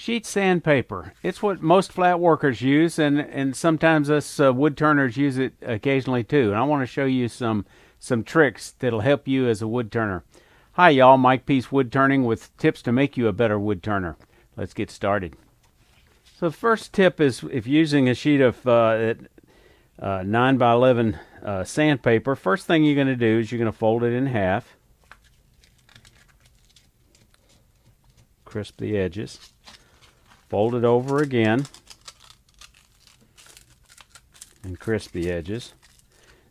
Sheet sandpaper. It's what most flat workers use, and sometimes us wood turners use it occasionally too. And I want to show you some tricks that'll help you as a wood turner. Hi y'all, Mike Peace Wood Turning with tips to make you a better wood turner. Let's get started. So the first tip is, if using a sheet of 9 by 11 sandpaper, first thing you're going to do is you're going to fold it in half. Crisp the edges. Fold it over again and crisp the edges.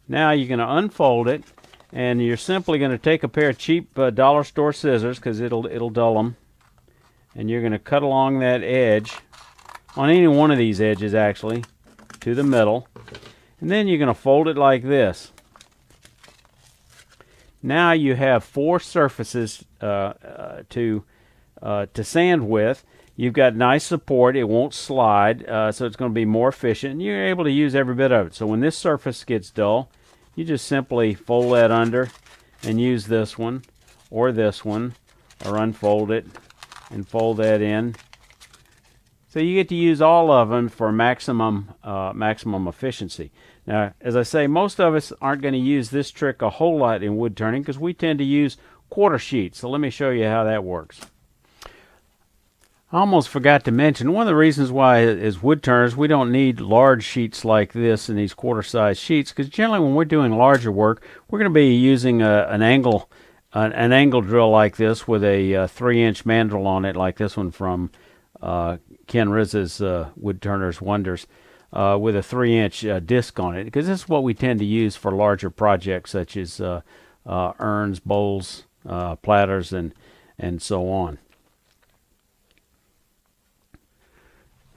Now you're going to unfold it, and you're simply going to take a pair of cheap dollar store scissors, because it'll dull them, and you're going to cut along that edge, on any one of these edges actually, to the middle, and then you're going to fold it like this. Now you have 4 surfaces to sand with. You've got nice support, it won't slide, so it's going to be more efficient, and you're able to use every bit of it. So when this surface gets dull, you just simply fold that under and use this one, or unfold it and fold that in. So you get to use all of them for maximum efficiency. Now, as I say, most of us aren't going to use this trick a whole lot in wood turning, because we tend to use quarter sheets. So let me show you how that works. I almost forgot to mention, one of the reasons why as wood turners we don't need large sheets like this in these quarter size sheets, because generally when we're doing larger work, we're going to be using an angle drill like this with a 3-inch mandrel on it, like this one from Ken Riz's Woodturners Wonders, with a 3-inch disc on it, because this is what we tend to use for larger projects such as urns, bowls, platters, and so on.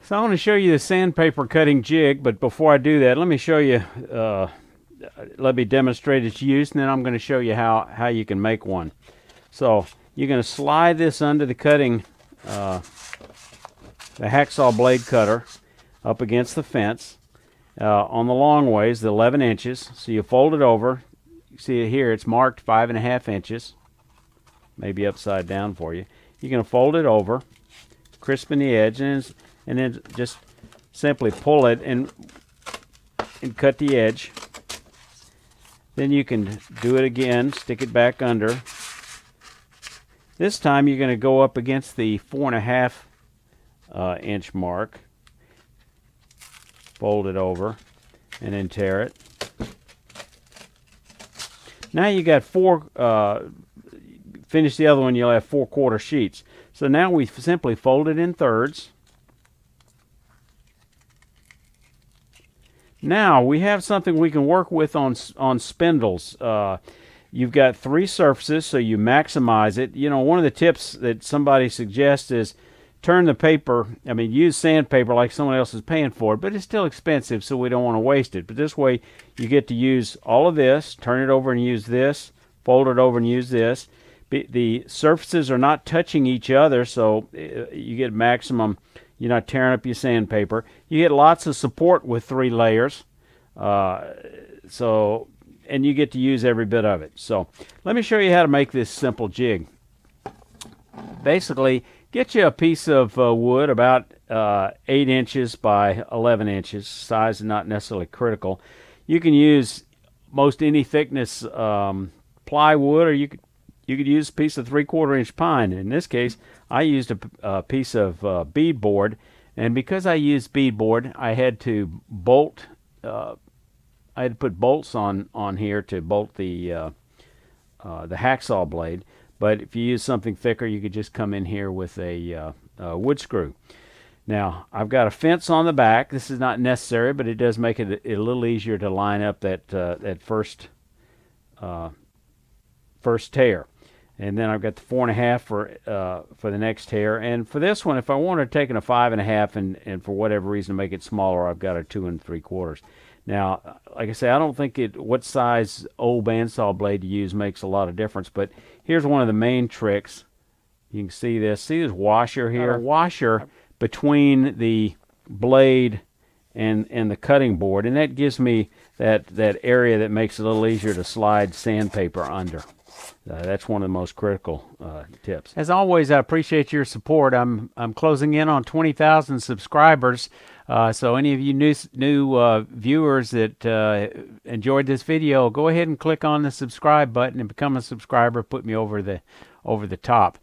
So I want to show you the sandpaper cutting jig, but before I do that, let me show you, let me demonstrate its use, and then I'm going to show you how you can make one. So you're going to slide this under the cutting, the hacksaw blade cutter, up against the fence on the long ways, the 11 inches. So you fold it over. You see it here, it's marked 5.5 inches, maybe upside down for you. You're going to fold it over, crisping the edge, and then just simply pull it and cut the edge. Then you can do it again, stick it back under. This time you're going to go up against the 4.5 inch mark, fold it over, and then tear it. Now you got 4, finish the other one, you'll have 4 quarter sheets. So now we simply fold it in thirds. Now we have something we can work with on spindles. You've got 3 surfaces, so you maximize it. You know, one of the tips that somebody suggests is turn the paper, use sandpaper like someone else is paying for it, but it's still expensive, so we don't want to waste it. But this way you get to use all of this, turn it over and use this, fold it over and use this. The surfaces are not touching each other, so you get maximum. You're not tearing up your sandpaper. You get lots of support with 3 layers. And you get to use every bit of it. So let me show you how to make this simple jig. Basically, get you a piece of wood about 8 inches by 11 inches. Size is not necessarily critical. You can use most any thickness plywood, or you could use a piece of 3/4 inch pine. In this case, I used a piece of beadboard, and because I used beadboard, I had to bolt. I had to put bolts on here to bolt the hacksaw blade. But if you use something thicker, you could just come in here with a wood screw. Now I've got a fence on the back. This is not necessary, but it does make it a little easier to line up that first tear. And then I've got the 4.5 for the next tear. And for this one, if I wanted to take a 5.5 and for whatever reason make it smaller, I've got a 2 3/4. Now, like I say, I don't think what size old bandsaw blade to use makes a lot of difference. But here's one of the main tricks. You can see this. See this washer here? Washer between the blade and the cutting board, and that gives me that area that makes it a little easier to slide sandpaper under. That's one of the most critical tips. As always, I appreciate your support. I'm closing in on 20,000 subscribers. So any of you new viewers that enjoyed this video, go ahead and click on the subscribe button and become a subscriber. Put me over the top.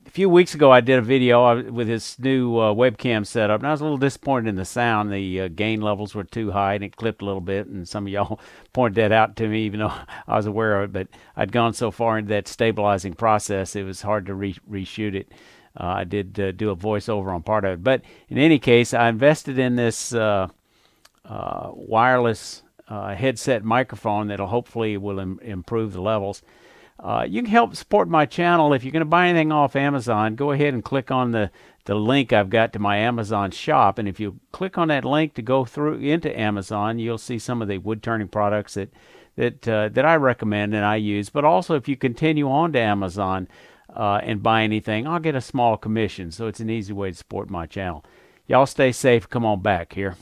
A few weeks ago, I did a video with this new webcam setup, and I was a little disappointed in the sound. The gain levels were too high, and it clipped a little bit, and some of y'all pointed that out to me, even though I was aware of it. But I'd gone so far into that stabilizing process, it was hard to reshoot it. I did do a voiceover on part of it. But in any case, I invested in this wireless headset microphone that'll hopefully will improve the levels. You can help support my channel. If you're going to buy anything off Amazon, go ahead and click on the link I've got to my Amazon shop. And if you click on that link to go through into Amazon, you'll see some of the wood turning products that I recommend and I use. But also, if you continue on to Amazon and buy anything, I'll get a small commission. So it's an easy way to support my channel. Y'all stay safe. Come on back here.